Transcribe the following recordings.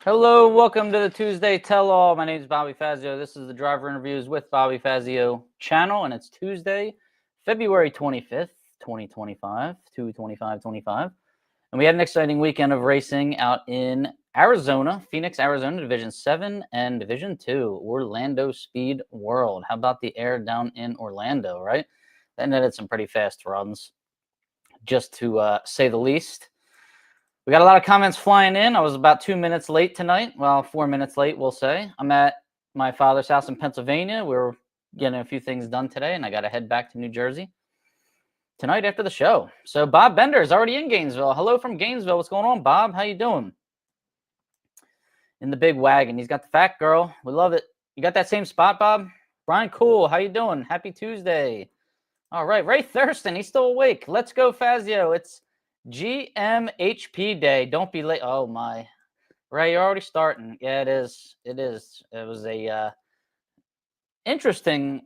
Hello, welcome to the Tuesday Tell-All. My name is Bobby Fazio. This is the Driver Interviews with Bobby Fazio channel, and it's Tuesday, February 25th, 2025, 2/25/25. And we had an exciting weekend of racing out in Arizona, Phoenix, Arizona, Division 7 and Division 2, Orlando Speed World. How about the air down in Orlando, right? That netted some pretty fast runs, just to say the least. We got a lot of comments flying in. I was about 2 minutes late tonight. Well, 4 minutes late, we'll say. I'm at my father's house in Pennsylvania. We're getting a few things done today, and I got to head back to New Jersey tonight after the show. So Bob Bender is already in Gainesville. Hello from Gainesville. What's going on, Bob? How you doing? In the big wagon. He's got the fat girl. We love it. You got that same spot, Bob? Brian Cool, how you doing? Happy Tuesday. All right, Ray Thurston, he's still awake. Let's go, Fazio. It's GMHP Day. Don't be late. Oh, my. Ray, you're already starting. Yeah, it is. It is. It was a interesting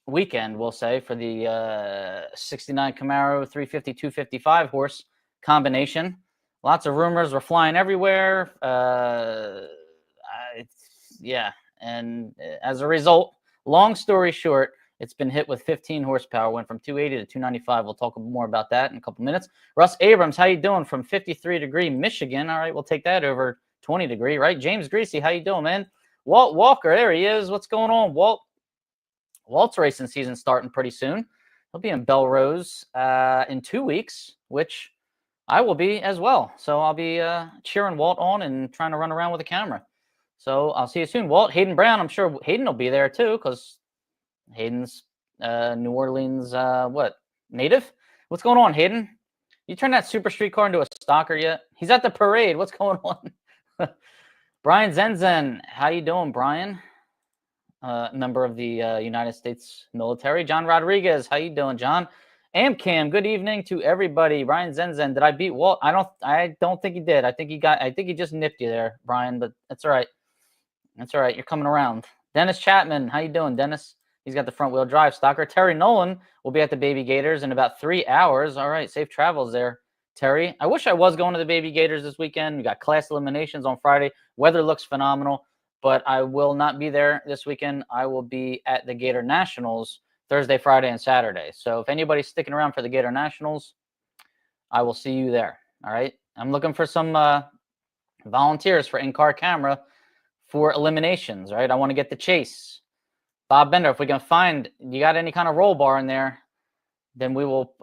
weekend, we'll say, for the 69 Camaro 350, 255 horse combination. Lots of rumors were flying everywhere. Yeah, and as a result, long story short, it's been hit with 15 horsepower, went from 280 to 295. We'll talk more about that in a couple minutes. Russ Abrams, how you doing from 53-degree Michigan? All right, we'll take that over 20-degree, right? James Greasy, how you doing, man? Walt Walker, there he is. What's going on, Walt? Walt's racing season starting pretty soon. He'll be in Belrose in 2 weeks, which I will be as well. So I'll be cheering Walt on and trying to run around with a camera. So I'll see you soon, Walt. Hayden Brown, I'm sure Hayden will be there too, because Hayden's New Orleans, native? What's going on, Hayden? You turned that super street car into a stalker yet? He's at the parade. What's going on? Brian Zenzen, how you doing, Brian? Member of the United States military. John Rodriguez, how you doing, John? Amcam, good evening to everybody. Brian Zenzen, did I beat Walt? I don't think he did. I think he just nipped you there, Brian, but that's all right. That's all right. You're coming around. Dennis Chapman, how you doing, Dennis? He's got the front-wheel drive stalker. Terry Nolan will be at the Baby Gators in about 3 hours. All right, safe travels there, Terry. I wish I was going to the Baby Gators this weekend. We got class eliminations on Friday. Weather looks phenomenal, but I will not be there this weekend. I will be at the Gator Nationals Thursday, Friday, and Saturday. So if anybody's sticking around for the Gator Nationals, I will see you there. All right? I'm looking for some volunteers for in-car camera for eliminations, right? I want to get the chase. Bob Bender, if we can find, you got any kind of roll bar in there, then we will.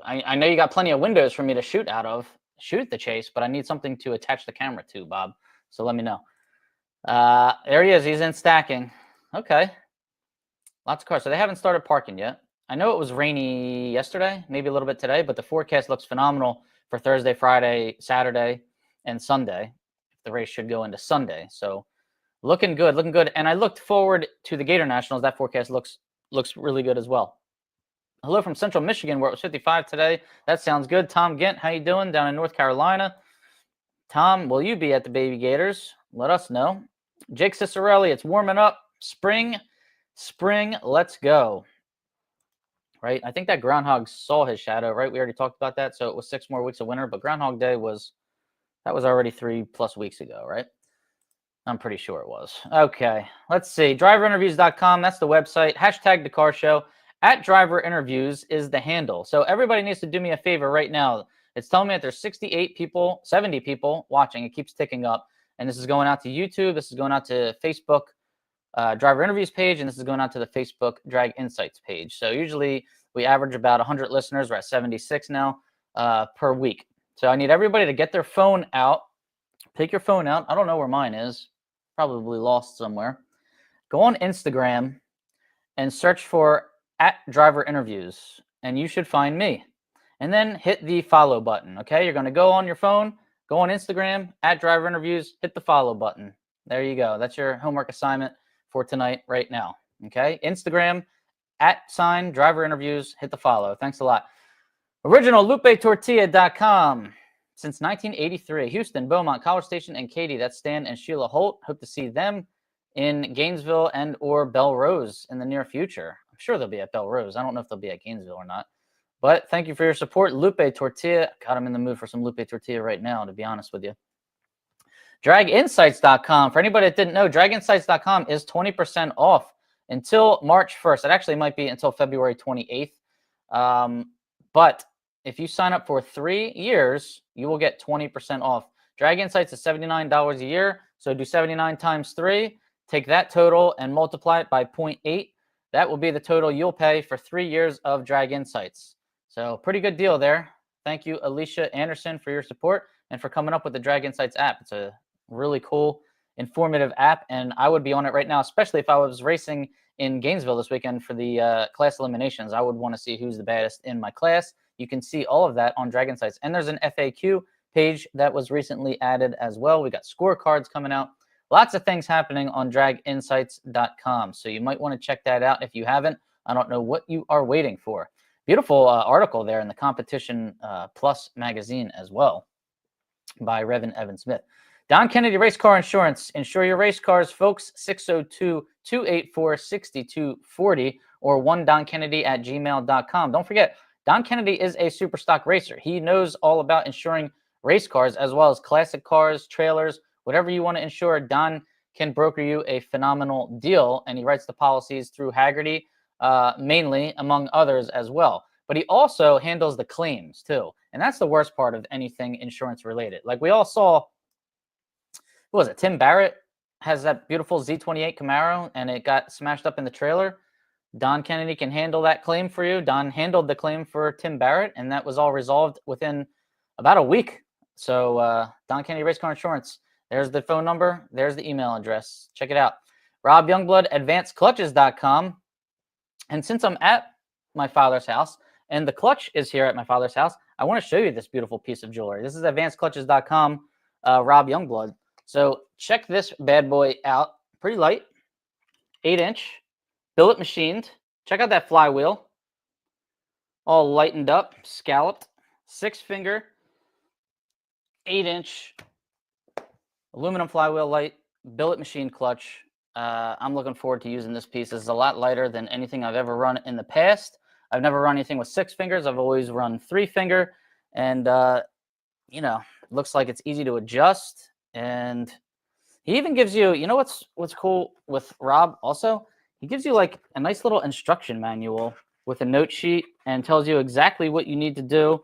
I know you got plenty of windows for me to shoot out of, shoot the chase, but I need something to attach the camera to, Bob. So let me know. There he is. He's in stacking. Okay. Lots of cars. So they haven't started parking yet. I know it was rainy yesterday, maybe a little bit today, but the forecast looks phenomenal for Thursday, Friday, Saturday, and Sunday. The race should go into Sunday. So looking good, looking good. And I looked forward to the Gator Nationals. That forecast looks really good as well. Hello from Central Michigan, where it was 55 today. That sounds good. Tom Gent, how you doing down in North Carolina? Tom, will you be at the Baby Gators? Let us know. Jake Cicerelli, it's warming up. Spring, let's go. Right? I think that Groundhog saw his shadow, right? We already talked about that. So it was 6 more weeks of winter, but Groundhog Day was already 3+ weeks ago, right? I'm pretty sure it was. Okay, let's see. Driverinterviews.com, that's the website. Hashtag the car show. At Driver Interviews is the handle. So everybody needs to do me a favor right now. It's telling me that there's 68 people, 70 people watching. It keeps ticking up. And this is going out to YouTube. This is going out to Facebook Driver Interviews page. And this is going out to the Facebook Drag Insights page. So usually we average about 100 listeners. We're at 76 now per week. So I need everybody to get their phone out. Take your phone out. I don't know where mine is. Probably lost somewhere. Go on Instagram and search for @DriverInterviews, and you should find me. And then hit the follow button, okay? You're going to go on your phone, go on Instagram, @DriverInterviews, hit the follow button. There you go. That's your homework assignment for tonight right now, okay? Instagram, @DriverInterviews, hit the follow. Thanks a lot. OriginalLupeTortilla.com. Since 1983, Houston, Beaumont, College Station, and Katy. That's Stan and Sheila Holt. Hope to see them in Gainesville and or Belrose in the near future. I'm sure they'll be at Belrose. I don't know if they'll be at Gainesville or not. But thank you for your support. Lupe Tortilla. God, I'm in the mood for some Lupe Tortilla right now, to be honest with you. Draginsights.com. For anybody that didn't know, draginsights.com is 20% off until March 1st. It actually might be until February 28th. But if you sign up for 3 years, you will get 20% off. Drag Insights is $79 a year. So do 79 times 3. Take that total and multiply it by 0.8. That will be the total you'll pay for 3 years of Drag Insights. So pretty good deal there. Thank you, Alicia Anderson, for your support and for coming up with the Drag Insights app. It's a really cool, informative app, and I would be on it right now, especially if I was racing in Gainesville this weekend for the class eliminations. I would want to see who's the baddest in my class. You can see all of that on Drag Insights. And there's an FAQ page that was recently added as well. We got scorecards coming out. Lots of things happening on draginsights.com. So you might want to check that out if you haven't. I don't know what you are waiting for. Beautiful article there in the Competition Plus magazine as well by Revan Evan Smith. Don Kennedy Race Car Insurance. Insure your race cars, folks. 602-284-6240 or 1donkennedy@gmail.com. Don't forget, Don Kennedy is a super stock racer. He knows all about insuring race cars as well as classic cars, trailers, whatever you want to insure. Don can broker you a phenomenal deal, and he writes the policies through Haggerty, mainly, among others as well. But he also handles the claims too, and that's the worst part of anything insurance related. Like we all saw, what was it? Tim Barrett has that beautiful Z28 Camaro, and it got smashed up in the trailer. Don Kennedy can handle that claim for you. Don handled the claim for Tim Barrett, and that was all resolved within about a week. So Don Kennedy Race Car Insurance. There's the phone number. There's the email address. Check it out. Rob Youngblood, advancedclutches.com. And since I'm at my father's house and the clutch is here at my father's house, I want to show you this beautiful piece of jewelry. This is advancedclutches.com, Rob Youngblood. So check this bad boy out. Pretty light, 8-inch, billet machined. Check out that flywheel. All lightened up, scalloped, 6-finger, 8-inch, aluminum flywheel light, billet machine clutch. I'm looking forward to using this piece. This is a lot lighter than anything I've ever run in the past. I've never run anything with 6 fingers. I've always run 3-finger. And, you know, looks like it's easy to adjust. And he even gives you, you know what's cool with Rob also? He gives you like a nice little instruction manual with a note sheet and tells you exactly what you need to do,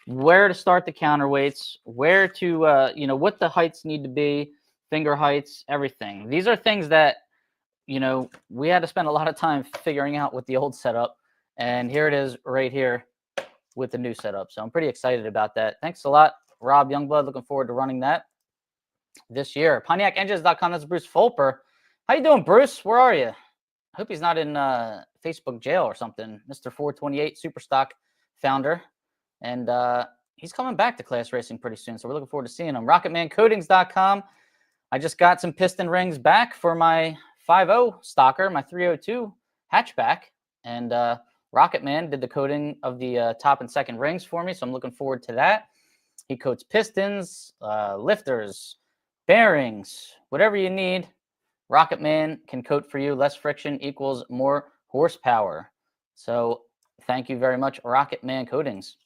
where to start the counterweights, where to, you know, what the heights need to be, finger heights, everything. These are things that, you know, we had to spend a lot of time figuring out with the old setup. And here it is right here with the new setup. So I'm pretty excited about that. Thanks a lot, Rob Youngblood. Looking forward to running that this year. PontiacEngines.com. That's Bruce Fulper. How you doing, Bruce? Where are you? I hope he's not in Facebook jail or something. Mr. 428 Superstock founder. And he's coming back to class racing pretty soon. So we're looking forward to seeing him. RocketmanCoatings.com. I just got some piston rings back for my 5.0 stocker, my 302 hatchback. And Rocketman did the coating of the top and second rings for me. So I'm looking forward to that. He coats pistons, lifters, bearings, whatever you need. Rocketman can coat for you. Less friction equals more horsepower. So thank you very much, Rocketman Coatings.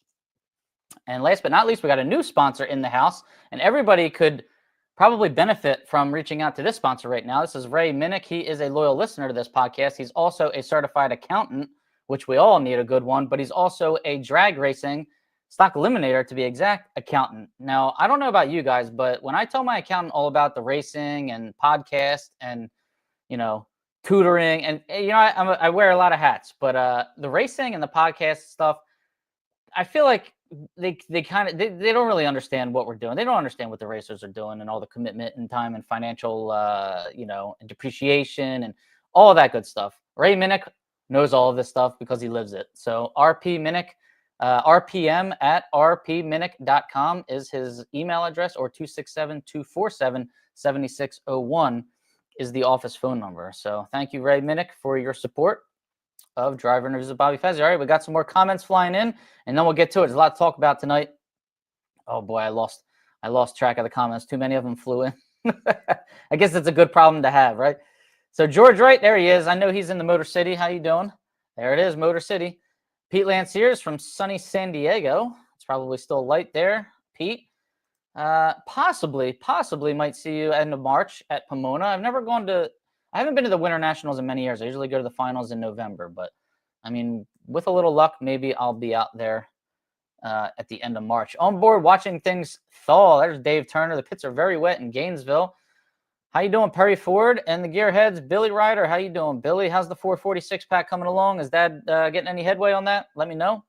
And last but not least, we got a new sponsor in the house, and everybody could probably benefit from reaching out to this sponsor right now. This is Ray Minnick. He is a loyal listener to this podcast. He's also a certified accountant, which we all need a good one, but he's also a drag racing stock eliminator, to be exact, accountant. Now, I don't know about you guys, but when I tell my accountant all about the racing and podcast and, you know, tutoring, and, you know, I wear a lot of hats, but the racing and the podcast stuff, I feel like they don't really understand what we're doing. They don't understand what the racers are doing and all the commitment and time and financial, you know, and depreciation and all of that good stuff. Ray Minnick knows all of this stuff because he lives it. So RP Minnick, RPM at rpminnick.com is his email address, or 267-247-7601 is the office phone number. So thank you, Ray Minnick, for your support of Driver Interviews with Bobby Fezzi. All right, we got some more comments flying in, and then we'll get to it. There's a lot to talk about tonight. Oh boy, I lost track of the comments. Too many of them flew in. I guess it's a good problem to have, right? So George Wright, there he is. I know he's in the Motor City. How you doing? There it is, Motor City. Pete Lanciers from sunny San Diego. It's probably still light there. Pete, Possibly might see you end of March at Pomona. I haven't been to the Winter Nationals in many years. I usually go to the finals in November, but I mean, with a little luck, maybe I'll be out there at the end of March. On board, watching things thaw. There's Dave Turner. The pits are very wet in Gainesville. How you doing, Perry Ford and the Gearheads? Billy Ryder, how you doing? Billy, how's the 446 pack coming along? Is Dad getting any headway on that? Let me know.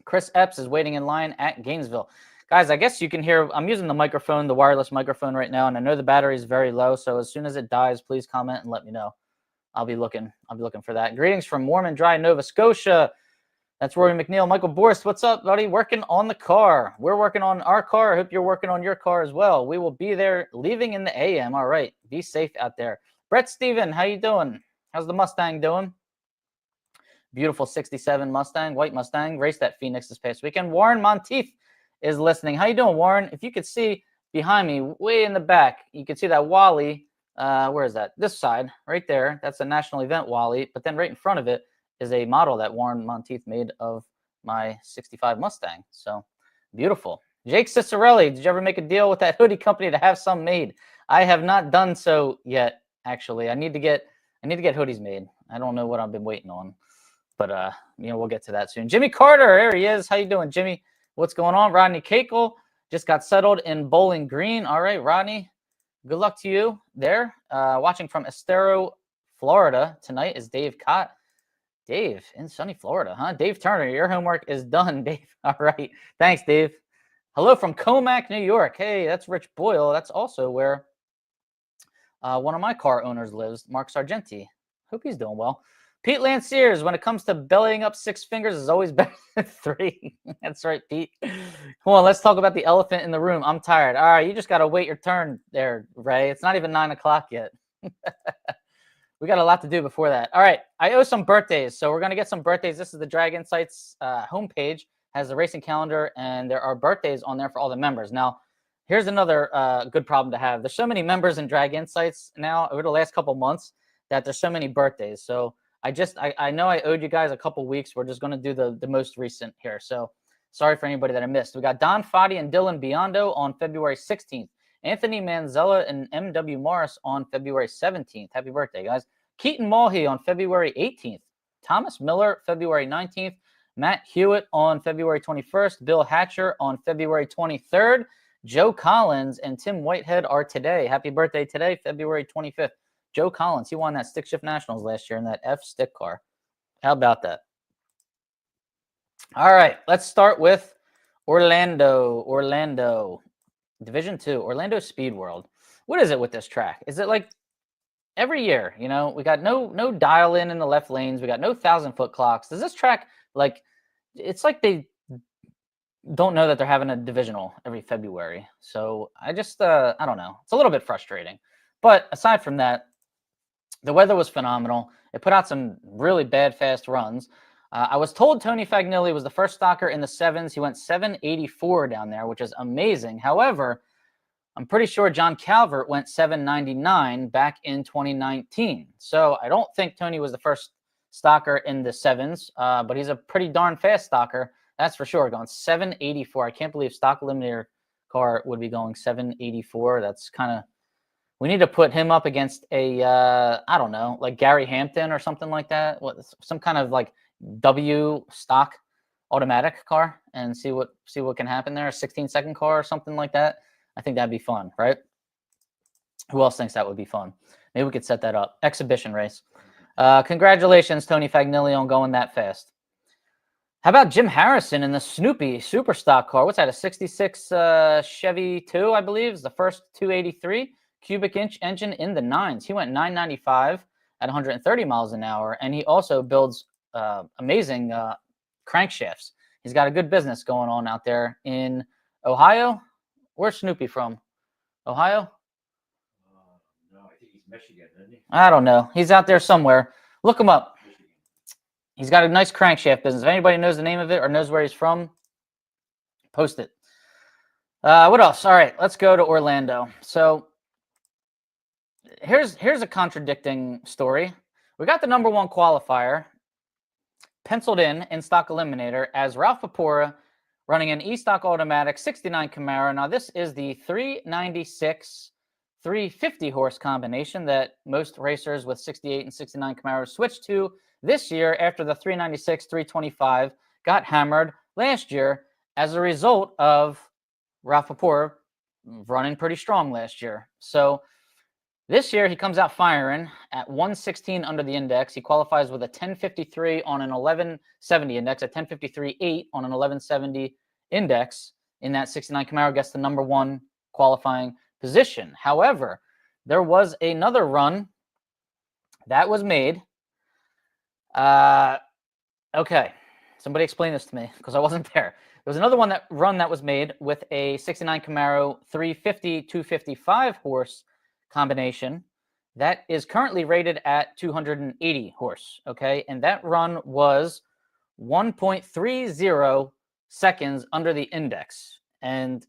Chris Epps is waiting in line at Gainesville. Guys, I guess you can hear, I'm using the microphone, the wireless microphone right now, and I know the battery is very low, so as soon as it dies, please comment and let me know. I'll be looking for that. Greetings from Mormon Dry, Nova Scotia. That's Rory McNeil. Michael Borst, what's up, buddy? Working on the car. We're working on our car. I hope you're working on your car as well. We will be there leaving in the AM. All right. Be safe out there. Brett Steven, how you doing? How's the Mustang doing? Beautiful 67 Mustang, white Mustang. Raced at Phoenix this past weekend. Warren Monteith is listening. How you doing, Warren? If you could see behind me, way in the back, you can see that Wally. Where is that? This side, right there. That's a national event Wally. But then right in front of it is a model that Warren Monteith made of my 65 Mustang. So beautiful. Jake Cicerelli, did you ever make a deal with that hoodie company to have some made? I have not done so yet, actually. I need to get hoodies made. I don't know what I've been waiting on. But we'll get to that soon. Jimmy Carter, there he is. How you doing, Jimmy? What's going on? Rodney Cakel just got settled in Bowling Green. All right, Rodney, good luck to you there. Watching from Estero, Florida tonight is Dave Cott. Dave in sunny Florida, huh? Dave Turner, your homework is done, Dave. All right. Thanks, Dave. Hello from Comac, New York. Hey, that's Rich Boyle. That's also where one of my car owners lives, Mark Sargenti. Hope he's doing well. Pete Lanciers, when it comes to bellying up six fingers, is always better than three. That's right, Pete. Come on, let's talk about the elephant in the room. I'm tired. All right, you just got to wait your turn there, Ray. It's not even 9 o'clock yet. We got a lot to do before that. All right, I owe some birthdays, so we're going to get some birthdays. This is the Drag Insights homepage, has the racing calendar, and there are birthdays on there for all the members. Now, here's another good problem to have. There's so many members in Drag Insights now over the last couple months that there's so many birthdays. So I know I owed you guys a couple weeks. We're just going to do the most recent here. So sorry for anybody that I missed. We got Don Foddy and Dylan Biondo on February 16th. Anthony Manzella and M.W. Morris on February 17th. Happy birthday, guys. Keaton Mulhey on February 18th. Thomas Miller, February 19th. Matt Hewitt on February 21st. Bill Hatcher on February 23rd. Joe Collins and Tim Whitehead are today. Happy birthday today, February 25th. Joe Collins, he won that Stick Shift Nationals last year in that F stick car. How about that? All right, let's start with Orlando. Division 2, Orlando Speed World. What is it with this track? Is it like every year, we got no dial in the left lanes. We got no 1,000-foot clocks. Does this track, it's like they don't know that they're having a divisional every February. So I just, I don't know. It's a little bit frustrating. But aside from that, the weather was phenomenal. It put out some really bad, fast runs. I was told Tony Fagnilli was the first stalker in the 7s. He went 784 down there, which is amazing. However, I'm pretty sure John Calvert went 799 back in 2019. So I don't think Tony was the first stalker in the 7s, but he's a pretty darn fast stalker. That's for sure, going 784. I can't believe Stock Eliminator car would be going 784. That's kind of... We need to put him up against a, I don't know, like Gary Hampton or something like that. Some kind of like W stock automatic car and see what can happen there. A 16-second car or something like that. I think that'd be fun, right? Who else thinks that would be fun? Maybe we could set that up. Exhibition race. Congratulations, Tony Fagnilli, on going that fast. How about Jim Harrison in the Snoopy super stock car? What's that, a 66 Chevy 2, I believe, is the first 283 cubic inch engine in the 9s. He went 995 at 130 miles an hour, and he also builds amazing crankshafts. He's got a good business going on out there in Ohio. Where's Snoopy from? Ohio? No, I think he's Michigan, isn't he? I don't know. He's out there somewhere. Look him up. Michigan. He's got a nice crankshaft business. If anybody knows the name of it or knows where he's from, post it. What else? All right, let's go to Orlando. So here's a contradicting story. We got the number 1 qualifier penciled in Stock Eliminator as Ralph Papora running an E-Stock Automatic 69 Camaro. Now, this is the 396 350 horse combination that most racers with 68 and 69 Camaros switched to this year after the 396 325 got hammered last year as a result of Ralph Papora running pretty strong last year. So this year he comes out firing at 116 under the index. He qualifies with a 1053 on an 1170 index, a 1053.8 on an 1170 index in that 69 Camaro, gets the number one qualifying position. However, there was another run that was made. Okay, somebody explain this to me because I wasn't there. There was another run that was made with a 69 Camaro 350 255 horse combination that is currently rated at 280 horse. Okay, and that run was 1.30 seconds under the index, and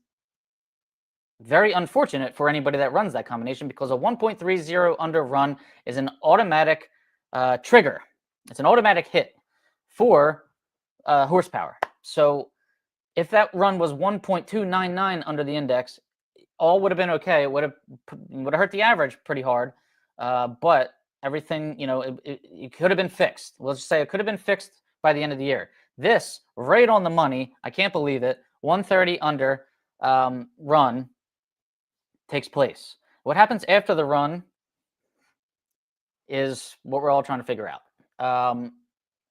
very unfortunate for anybody that runs that combination because a 1.30 under run is an automatic trigger. It's an automatic hit for horsepower. So if that run was 1.299 under the index, all would have been okay. It would have hurt the average pretty hard, but everything, it could have been fixed. Let's just say it could have been fixed by the end of the year. This, right on the money, I can't believe it, 130 under run takes place. What happens after the run is what we're all trying to figure out.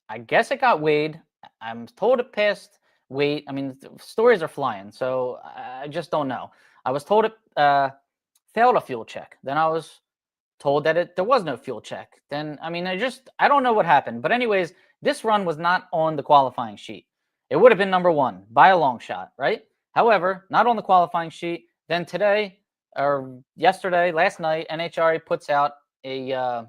I guess it got weighed. I'm told it passed weight. I mean, stories are flying, so I just don't know. I was told it failed a fuel check. Then I was told that there was no fuel check. Then, I mean, I don't know what happened. But anyways, this run was not on the qualifying sheet. It would have been number one by a long shot, right? However, not on the qualifying sheet. Then today, or yesterday, last night, NHRA puts out a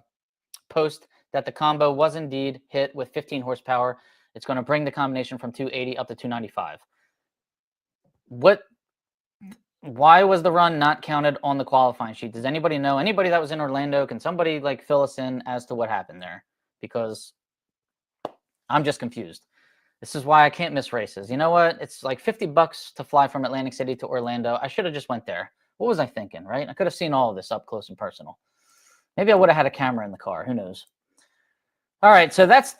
post that the combo was indeed hit with 15 horsepower. It's going to bring the combination from 280 up to 295. Why was the run not counted on the qualifying sheet? Does anybody know? Anybody that was in Orlando, can somebody fill us in as to what happened there? Because I'm just confused. This is why I can't miss races. You know what? It's like $50 to fly from Atlantic City to Orlando. I should have just went there. What was I thinking, right? I could have seen all of this up close and personal. Maybe I would have had a camera in the car. Who knows? All right, so that's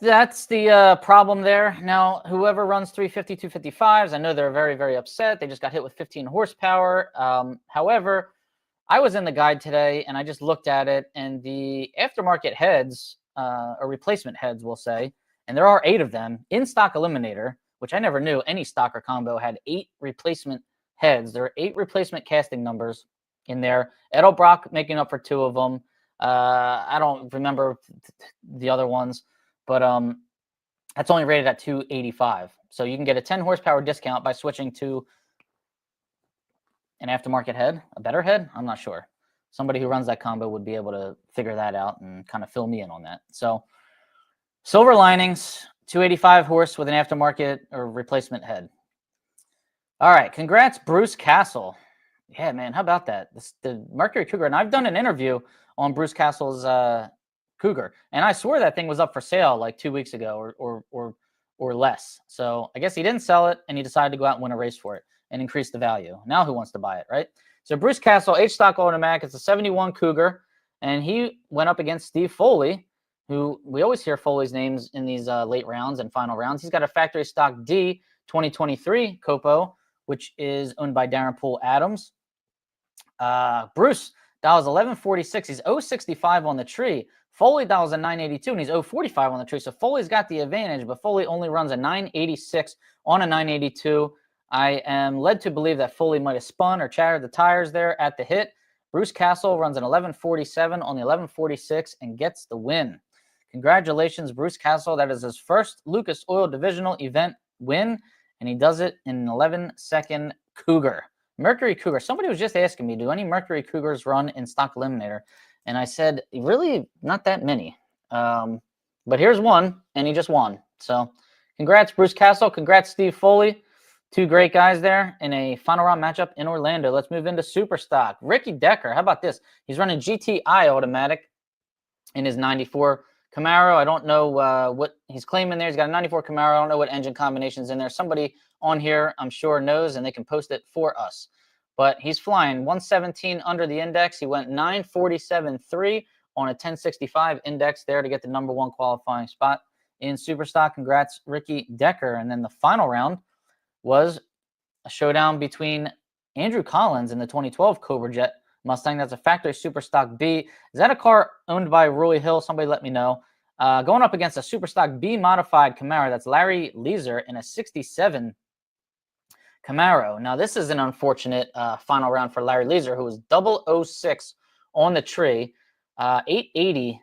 the problem there. Now, whoever runs 350, 255s, I know they're very, very upset. They just got hit with 15 horsepower. However, I was in the guide today, and I just looked at it, and the aftermarket heads, or replacement heads, we'll say, and there are 8 of them, in stock eliminator, which I never knew any stocker combo had 8 replacement heads. There are 8 replacement casting numbers in there. Edelbrock making up for 2 of them. I don't remember the other ones, but that's only rated at 285. So you can get a 10 horsepower discount by switching to an aftermarket head, a better head. I'm not sure. Somebody who runs that combo would be able to figure that out and kind of fill me in on that. So silver linings, 285 horse with an aftermarket or replacement head. All right. Congrats, Bruce Castle. Yeah, man. How about that? The Mercury Cougar. And I've done an interview on Bruce Castle's Cougar, and I swore that thing was up for sale like 2 weeks ago or less. So I guess he didn't sell it, and he decided to go out and win a race for it and increase the value. Now who wants to buy it, right? So Bruce Castle, H-Stock Automatic. It's a 71 Cougar, and he went up against Steve Foley, who we always hear Foley's names in these late rounds and final rounds. He's got a factory stock D 2023 Copo, which is owned by Darren Poole Adams. Bruce dials 1146. He's 065 on the tree. Foley dials a 982, and he's 045 on the tree. So Foley's got the advantage, but Foley only runs a 986 on a 982. I am led to believe that Foley might have spun or chattered the tires there at the hit. Bruce Castle runs an 1147 on the 1146 and gets the win. Congratulations, Bruce Castle. That is his first Lucas Oil Divisional event win, and he does it in an 11-second Cougar. Mercury Cougar. Somebody was just asking me, do any Mercury Cougars run in stock eliminator? And I said, really, not that many. But here's one, and he just won. So congrats, Bruce Castle. Congrats, Steve Foley. 2 great guys there in a final round matchup in Orlando. Let's move into super stock. Ricky Decker, how about this? He's running GTI automatic in his 94 Camaro. I don't know what he's claiming there. He's got a 94 Camaro. I don't know what engine combination's in there. Somebody on here, I'm sure, knows, and they can post it for us. But he's flying 117 under the index. He went 947.3 on a 1065 index there to get the number one qualifying spot in Superstock. Congrats, Ricky Decker. And then the final round was a showdown between Andrew Collins and the 2012 Cobra Jet Mustang. That's a factory Superstock B. Is that a car owned by Roy Hill? Somebody let me know. Going up against a Superstock B modified Camaro. That's Larry Leeser in a 67 Camaro. Now, this is an unfortunate final round for Larry Leeser, who was 006 on the tree, 880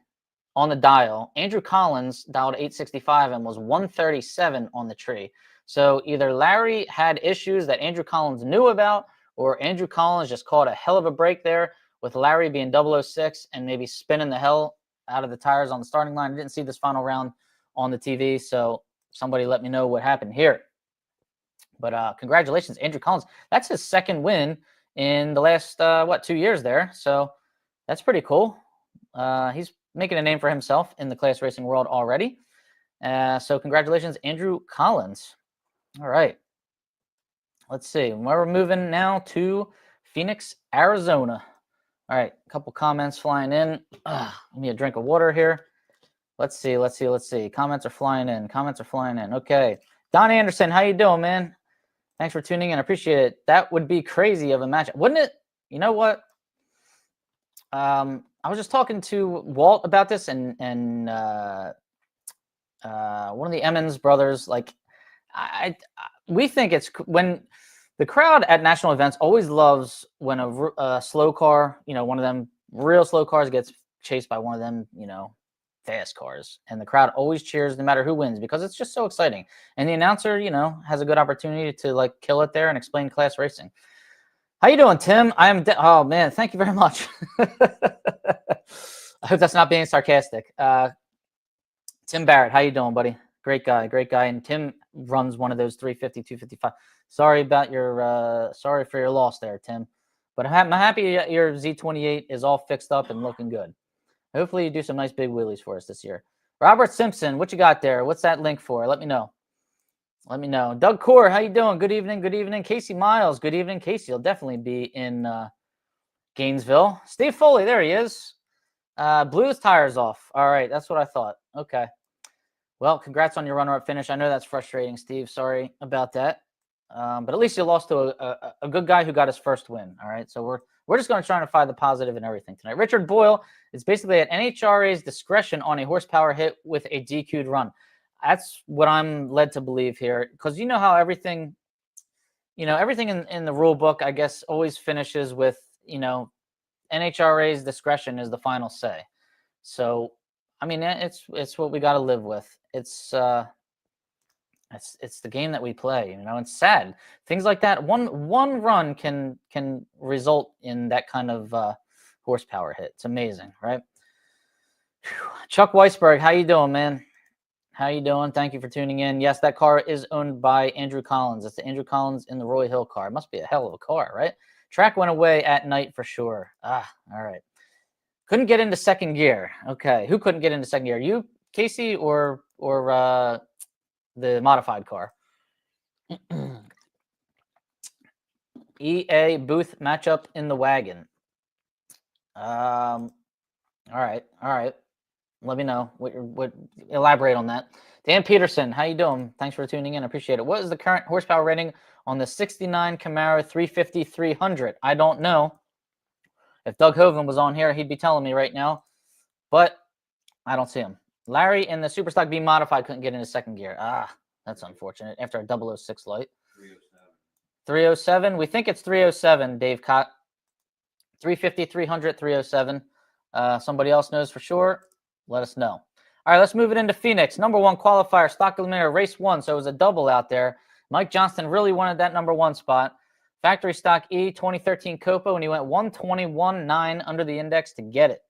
on the dial. Andrew Collins dialed 865 and was 137 on the tree. So either Larry had issues that Andrew Collins knew about, or Andrew Collins just caught a hell of a break there with Larry being 006 and maybe spinning the hell out of the tires on the starting line. I didn't see this final round on the TV, so somebody let me know what happened here. But congratulations, Andrew Collins. That's his second win in the last, 2 years there. So that's pretty cool. He's making a name for himself in the class racing world already. So congratulations, Andrew Collins. All right. Let's see. We're moving now to Phoenix, Arizona. All right. A couple comments flying in. Let me a drink of water here. Let's see. Comments are flying in. Okay. Don Anderson, how you doing, man? Thanks for tuning in. I appreciate it. That would be crazy of a match, wouldn't it? You know what? I was just talking to Walt about this, and one of the Emmons brothers. Like, we think it's when the crowd at national events always loves when a slow car, one of them real slow cars gets chased by one of them, fast cars, and the crowd always cheers no matter who wins because it's just so exciting. And the announcer, has a good opportunity to kill it there and explain class racing. How you doing, Tim? Oh man, thank you very much. I hope that's not being sarcastic. Tim Barrett, how you doing, buddy? Great guy. And Tim runs one of those 350, 255. Sorry for your loss there, Tim. But I'm happy your Z28 is all fixed up and looking good. Hopefully you do some nice big wheelies for us this year. Robert Simpson, what you got there? What's that link for? Let me know. Doug Core, how you doing? Good evening. Casey Miles, good evening. Casey will definitely be in Gainesville. Steve Foley, there he is. Blew his tires off. All right, that's what I thought. Okay. Well, congrats on your runner-up finish. I know that's frustrating, Steve. Sorry about that. But at least you lost to a good guy who got his first win. All right, so we're just going to try to find the positive in everything tonight. Richard Boyle is basically at NHRA's discretion on a horsepower hit with a DQ'd run. That's what I'm led to believe here, because how everything, everything in the rule book, I guess, always finishes with, NHRA's discretion is the final say. So, I mean, it's what we got to live with. It's the game that we play. It's sad. Things like that. One run can result in that kind of horsepower hit. It's amazing, right? Whew. Chuck Weisberg, how you doing, man? How you doing? Thank you for tuning in. Yes, that car is owned by Andrew Collins. It's the Andrew Collins in the Roy Hill car. It must be a hell of a car, right? Track went away at night for sure. All right. Couldn't get into second gear. Okay. Who couldn't get into second gear? You, Casey, or the modified car? EA booth matchup in the wagon. All right. Let me know what elaborate on that. Dan Peterson, how you doing? Thanks for tuning in. I appreciate it. What is the current horsepower rating on the 69 Camaro 350-300? I don't know. If Doug Hoven was on here, he'd be telling me right now, but I don't see him. Larry in the Superstock B modified couldn't get into second gear. That's unfortunate. After a 006 light. 307. We think it's 307, Dave Cott. 350, 300, 307. Somebody else knows for sure. Let us know. All right, let's move it into Phoenix. Number one qualifier, stock eliminator, race one. So it was a double out there. Mike Johnston really wanted that number one spot. Factory stock E 2013 Copa, and he went 121.9 under the index to get it.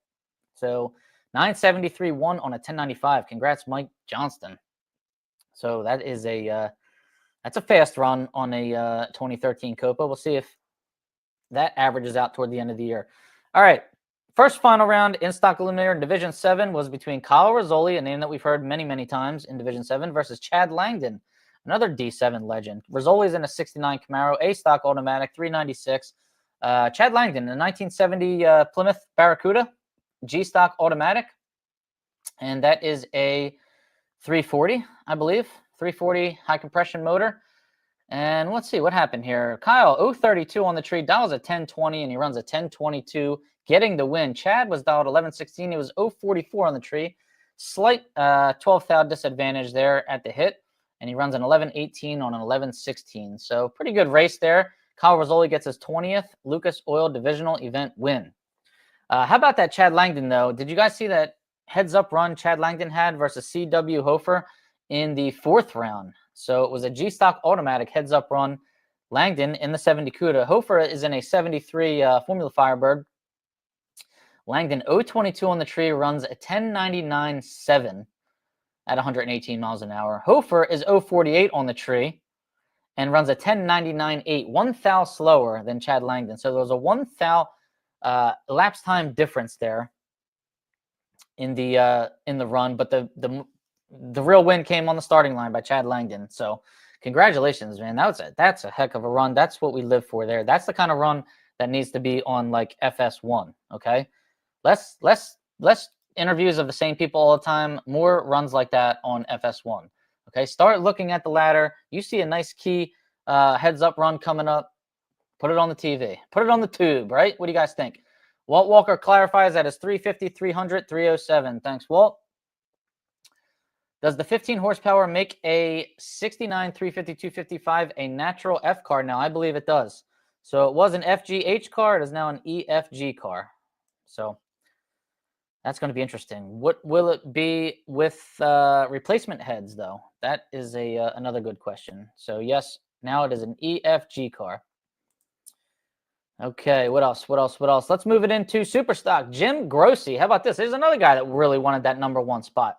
So 973.1 on a 1095. Congrats, Mike Johnston. So that is that's a fast run on a 2013 Copa. We'll see if that averages out toward the end of the year. All right. First final round in stock eliminator in Division 7 was between Kyle Rizzoli, a name that we've heard many, many times in Division 7, versus Chad Langdon, another D7 legend. Rizzoli's in a 69 Camaro, A stock automatic, 396. Chad Langdon, a 1970 Plymouth Barracuda, G stock automatic, and that is a 340, I believe, 340 high compression motor. And let's see what happened here. Kyle, 032 on the tree, dials a 1020, and he runs a 1022, getting the win. Chad was dialed 1116. He was 044 on the tree. Slight 12th thou disadvantage there at the hit, and he runs an 1118 on an 1116. So pretty good race there. Kyle Rizzoli gets his 20th Lucas Oil Divisional Event win. How about that Chad Langdon, though? Did you guys see that heads-up run Chad Langdon had versus C.W. Hofer in the 4th round? So it was a G-Stock automatic heads-up run. Langdon in the 70 CUDA. Hofer is in a 73 Formula Firebird. Langdon 022 on the tree, runs a 1099.7 at 118 miles an hour. Hofer is 048 on the tree and runs a 1099.8, 1 thou slower than Chad Langdon. So there was a 1 thou elapsed time difference there in the run, but the real win came on the starting line by Chad Langdon. So congratulations, man. That's a heck of a run. That's what we live for there. That's the kind of run that needs to be on like FS1. Okay. Less interviews of the same people all the time. More runs like that on FS1. Okay. Start looking at the ladder. You see a nice key heads up run coming up. Put it on the TV. Put it on the tube, right? What do you guys think? Walt Walker clarifies that as 350, 300, 307. Thanks, Walt. Does the 15 horsepower make a 69 350 255 a natural F car? Now, I believe it does. So it was an FGH car. It is now an EFG car. So that's going to be interesting. What will it be with replacement heads, though? That is another good question. So, yes, now it is an EFG car. Okay, what else? Let's move it into Superstock. Jim Grossi. How about this? There's another guy that really wanted that #1 spot.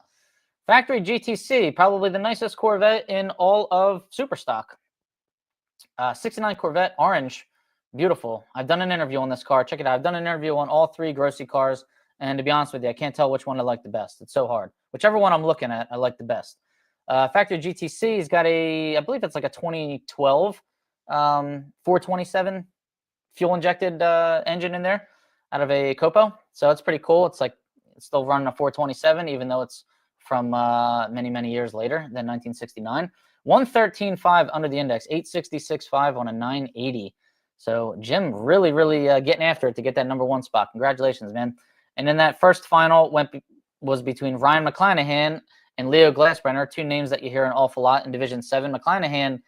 Factory GTC, probably the nicest Corvette in all of Superstock. 69 Corvette, orange, beautiful. I've done an interview on this car. Check it out. I've done an interview on all 3 Grossi cars, and to be honest with you, I can't tell which one I like the best. It's so hard. Whichever one I'm looking at, I like the best. Factory GTC, he's got I believe it's like a 2012 427 fuel-injected engine in there out of a Copo. So it's pretty cool. It's still running a 427, even though it's from many, many years later than 1969. 113.5 under the index, 866.5 on a 980. So Jim really, really getting after it to get that #1 spot. Congratulations, man. And then that first final was between Ryan McClanahan and Leo Glassbrenner, 2 names that you hear an awful lot in Division 7. McClanahan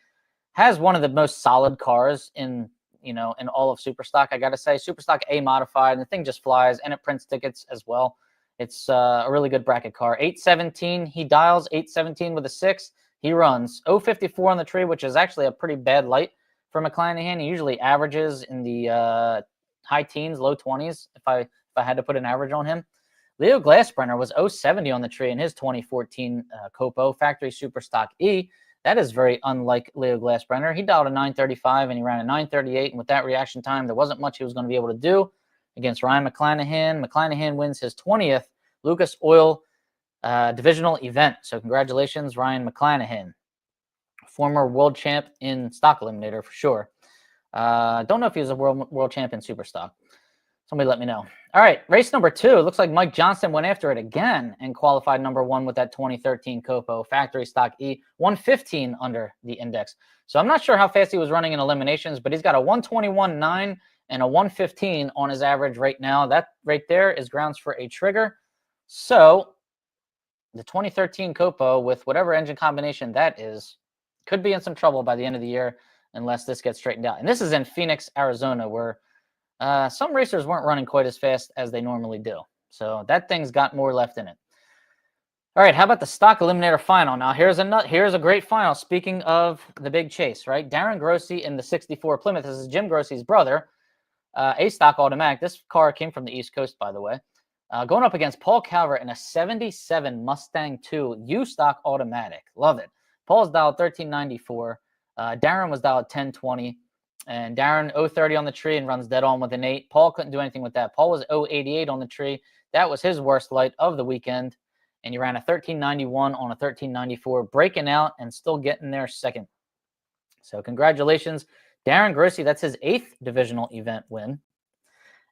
has one of the most solid cars in all of Superstock. I got to say, Superstock A modified, and the thing just flies, and it prints tickets as well. It's a really good bracket car. 817, he dials 817 with a 6. He runs 054 on the tree, which is actually a pretty bad light for McClanahan. He usually averages in the high teens, low 20s, if I had to put an average on him. Leo Glassbrenner was 070 on the tree in his 2014 Copo Factory Superstock E. That is very unlike Leo Glassbrenner. He dialed a 935 and he ran a 938, and with that reaction time, there wasn't much he was going to be able to do against Ryan McClanahan. McClanahan wins his 20th Lucas Oil Divisional Event. So congratulations, Ryan McClanahan, former world champ in Stock Eliminator for sure. Don't know if he was a world champ in Superstock. Somebody let me know. All right, race #2. It looks like Mike Johnson went after it again and qualified #1 with that 2013 Copo Factory Stock E, 115 under the index. So I'm not sure how fast he was running in eliminations, but he's got a 121.9 and a 115 on his average right now. That right there is grounds for a trigger. So the 2013 Copo, with whatever engine combination that is, could be in some trouble by the end of the year unless this gets straightened out. And this is in Phoenix, Arizona, where some racers weren't running quite as fast as they normally do. So that thing's got more left in it. All right, how about the Stock Eliminator final? Now, here's a great final. Speaking of the big chase, right? Darren Grossi in the 64 Plymouth. This is Jim Grossi's brother, a stock automatic. This car came from the East Coast, by the way. Going up against Paul Calvert in a 77 Mustang 2 U-Stock automatic. Love it. Paul's dialed 1394. Darren was dialed 1020. And Darren 030 on the tree and runs dead on with an 8. Paul couldn't do anything with that. Paul was 088 on the tree. That was his worst light of the weekend. And he ran a 1391 on a 1394, breaking out and still getting there second. So congratulations, Darren Grossi. That's his 8th divisional event win.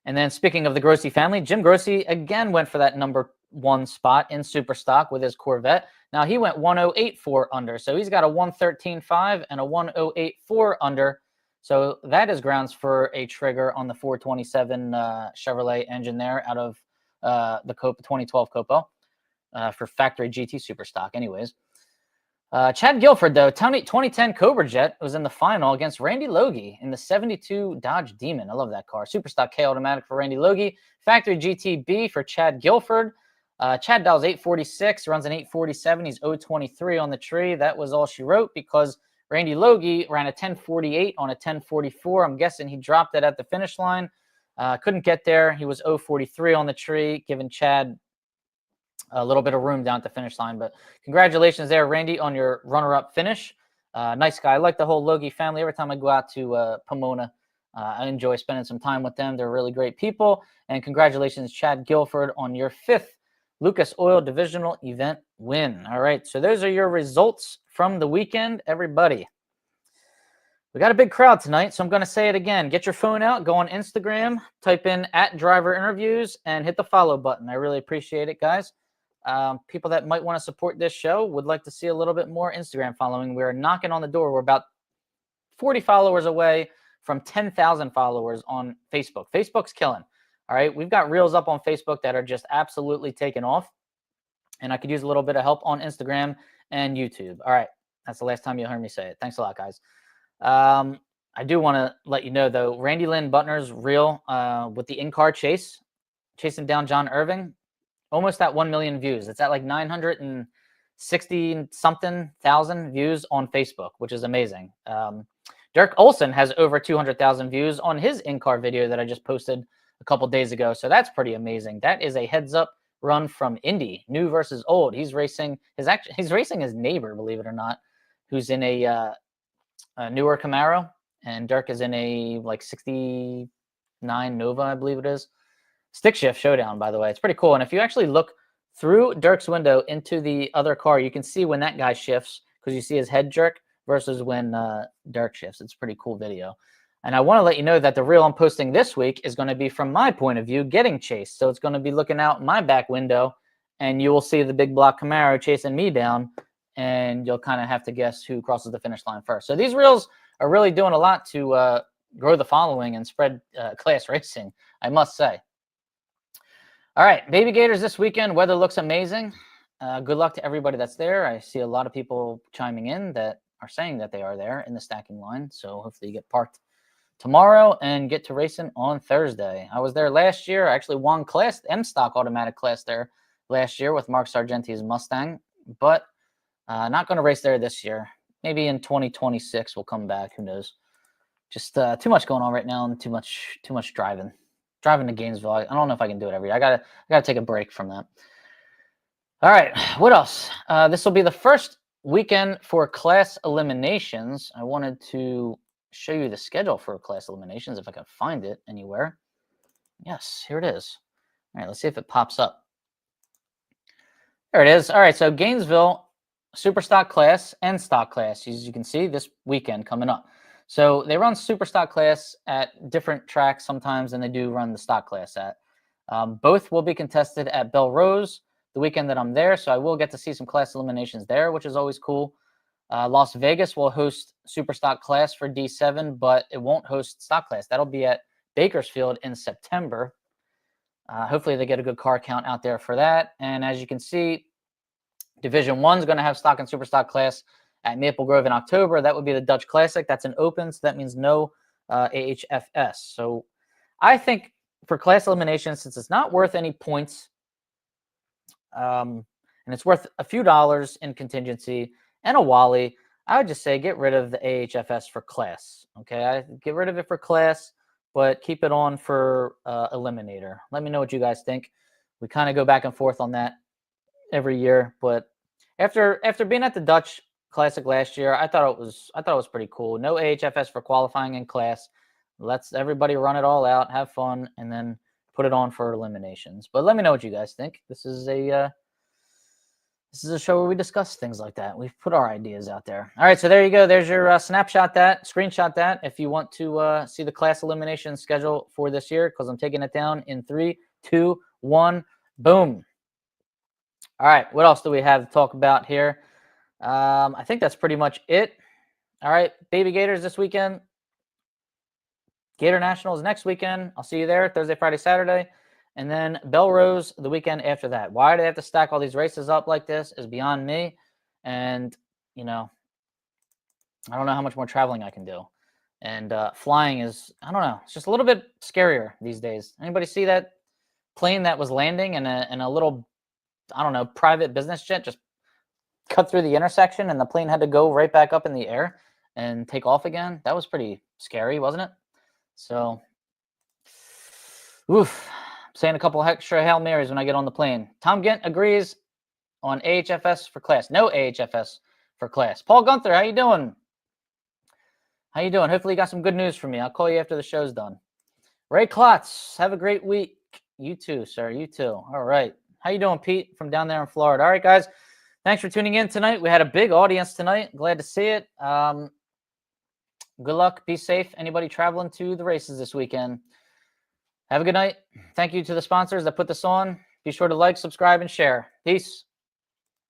And then speaking of the Grossi family, Jim Grossi again went for that number 1 spot in Super Stock with his Corvette. Now he went 1084 under. So he's got a 113.5 and a 1084 under. So that is grounds for a trigger on the 427 Chevrolet engine there out of the Copa 2012 Copa for factory GT Super Stock anyways. Chad Guilford, though, 2010 Cobra Jet was in the final against Randy Logie in the 72 Dodge Demon. I love that car. Super Stock K automatic for Randy Logie. Factory GTB for Chad Guilford. Chad dials 846, runs an 847. He's 023 on the tree. That was all she wrote because Randy Logie ran a 1048 on a 1044. I'm guessing he dropped it at the finish line. Couldn't get there. He was 043 on the tree, giving Chad a little bit of room down at the finish line. But congratulations there, Randy, on your runner-up finish. Nice guy. I like the whole Logie family. Every time I go out to Pomona, I enjoy spending some time with them. They're really great people. And congratulations, Chad Guilford, on your 5th Lucas Oil Divisional Event win. All right, so those are your results from the weekend, everybody. We got a big crowd tonight, so I'm going to say it again. Get your phone out, go on Instagram, type in @DriverInterviews, and hit the follow button. I really appreciate it, guys. People that might want to support this show would like to see a little bit more Instagram following. We're knocking on the door. We're about 40 followers away from 10,000 followers on Facebook. Facebook's killing. All right, we've got reels up on Facebook that are just absolutely taking off, and I could use a little bit of help on Instagram and YouTube. All right, that's the last time you'll hear me say it. Thanks a lot, guys. I do want to let you know, though, Randy Lynn Butner's reel with the in-car chase, chasing down John Irving, almost at 1 million views. It's at like 960-something thousand views on Facebook, which is amazing. Dirk Olson has over 200,000 views on his in-car video that I just posted a couple days ago. So that's pretty amazing. That is a heads-up run from Indy, new versus old. He's racing his neighbor, believe it or not, who's in a newer Camaro, and Dirk is in a like 69 Nova, I believe it is. Stick shift showdown, by the way. It's pretty cool. And if you actually look through Dirk's window into the other car, you can see when that guy shifts because you see his head jerk versus when Dirk shifts. It's a pretty cool video. And I want to let you know that the reel I'm posting this week is going to be from my point of view getting chased. So it's going to be looking out my back window, and you will see the big block Camaro chasing me down, and you'll kind of have to guess who crosses the finish line first. So these reels are really doing a lot to grow the following and spread class racing, I must say. All right, Baby Gators this weekend. Weather looks amazing. Good luck to everybody that's there. I see a lot of people chiming in that are saying that they are there in the stacking line. So hopefully you get parked tomorrow and get to racing on Thursday. I was there last year. I actually won class, M-Stock automatic class there last year with Mark Sargenti's Mustang, but not going to race there this year. Maybe in 2026 we'll come back. Who knows? Just too much going on right now and too much driving. Driving to Gainesville. I don't know if I can do it every year. I gotta take a break from that. All right, what else? This will be the first weekend for class eliminations. I wanted to show you the schedule for class eliminations if I can find it anywhere. Yes, here it is. All right, let's see if it pops up. There it is. All right, so Gainesville, Super Stock class and Stock class, as you can see, this weekend coming up. So they run Super Stock class at different tracks sometimes than they do run the Stock class at. Both will be contested at Belle Rose the weekend that I'm there, so I will get to see some class eliminations there, which is always cool. Las Vegas will host Super Stock class for D7, but it won't host Stock class. That'll be at Bakersfield in September. Hopefully they get a good car count out there for that. And as you can see, Division 1 is going to have Stock and Super Stock class at Maple Grove in October. That would be the Dutch Classic. That's an open, so that means no AHFS. So I think for class elimination, since it's not worth any points, and it's worth a few dollars in contingency and a Wally, I would just say get rid of the AHFS for class. Okay, get rid of it for class, but keep it on for eliminator. Let me know what you guys think. We kind of go back and forth on that every year, but after being at the Dutch Classic last year. I thought it was pretty cool. No AHFS for qualifying in class. Let's everybody run it all out, have fun, and then put it on for eliminations. But let me know what you guys think. This is a show where we discuss things like that. We've put our ideas out there. All right, so there you go. There's your screenshot that if you want to see the class elimination schedule for this year, because I'm taking it down in 3, 2, 1, boom. All right, what else do we have to talk about here? I think that's pretty much it. All right, Baby Gators this weekend. Gator Nationals next weekend. I'll see you there Thursday, Friday, Saturday. And then Belrose the weekend after that. Why do they have to stack all these races up like this is beyond me. And, you know, I don't know how much more traveling I can do. And flying is, I don't know, it's just a little bit scarier these days. Anybody see that plane that was landing in a little, I don't know, private business jet just cut through the intersection and the plane had to go right back up in the air and take off again? That was pretty scary, wasn't it? So, oof. Saying a couple extra Hail Marys when I get on the plane. Tom Gint agrees on AHFS for class. No AHFS for class. Paul Gunther, how you doing? How you doing? Hopefully you got some good news for me. I'll call you after the show's done. Ray Klotz, have a great week. You too, sir. You too. All right. How you doing, Pete, from down there in Florida? All right, guys. Thanks for tuning in tonight. We had a big audience tonight. Glad to see it. Good luck. Be safe. Anybody traveling to the races this weekend? Have a good night. Thank you to the sponsors that put this on. Be sure to like, subscribe, and share. Peace.